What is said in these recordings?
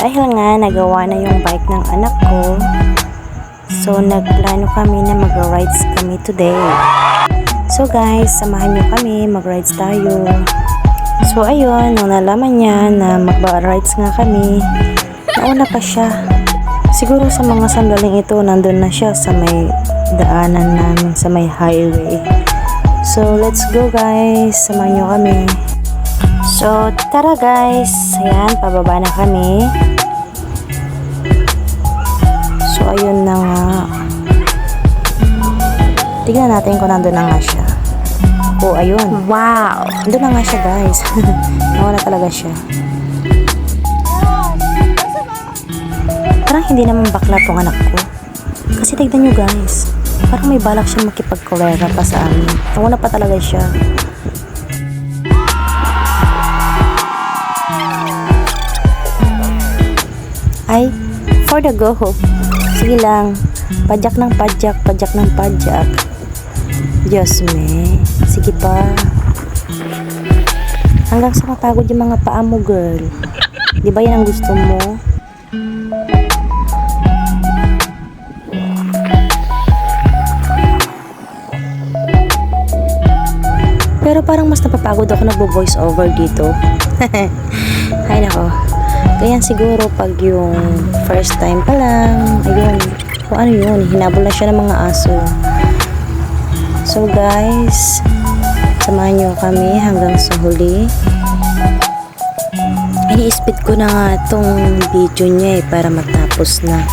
dahil nga nagawa na yung bike ng anak ko, so nagplano kami na mag-rides kami today. So guys, samahan nyo kami, mag-rides tayo. So ayun, nung nalaman niya na mag-rides nga kami, nauna pa siya. Siguro sa mga sandaling ito, nandun na siya sa may daanan namin, sa may highway. So let's go guys, samahan nyo kami. So tara guys, ayan, pababa na kami. So ayun na nga. Tignan natin kung nandun na nga siya. Oh, ayun. Wow! Nandun na nga siya guys. Nawala talaga siya. Parang hindi naman bakla tong anak ko. Kasi tignan nyo guys. Parang may balak siya makipagkulera pa sa amin. Nawala pa talaga siya. Ay, for the go. Sige lang. Padyak ng padyak, padyak ng padyak. Diyos me. Sige pa. Hanggang sa mapagod yung mga paa mo, girl. Di ba yan ang gusto mo? Pero parang mas napapagod ako nagbo-voice over dito. Ay nako. Ganyan siguro pag yung first time pa lang, ayun, kung ano yun, hinabol na siya ng mga aso. So guys, samahan nyo kami hanggang sa huli. Ini-speed ko na nga itong video niya para matapos na.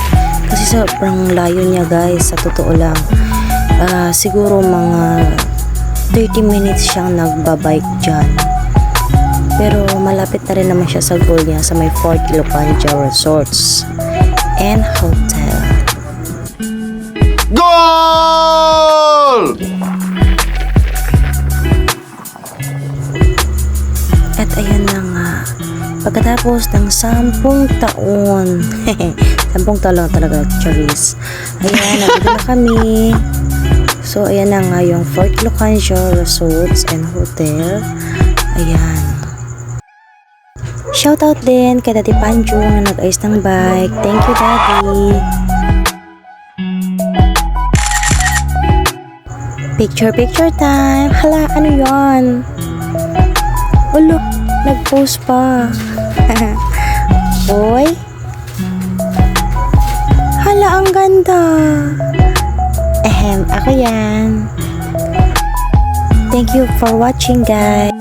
Kasi sobrang layo niya guys, sa totoo lang. Siguro mga 30 minutes siyang nagbabike dyan. Pero malapit na rin naman siya sa goal niya sa may Fort Ilocanja Resorts and Hotel. Goal! At ayan na nga, pagkatapos ng 10 taon, 10 taon lang talaga, Charis. Ayan, nandito na kami. So ayan na nga yung Fort Ilocanja Resorts and Hotel. Ayan. Shoutout din kay Daddy Panjo na nag-ayos ng bike. Thank you, Daddy. Picture time. Hala, ano yon? Ulo, nag-post pa. Oy. Hala, ang ganda. Ako yan. Thank you for watching, guys.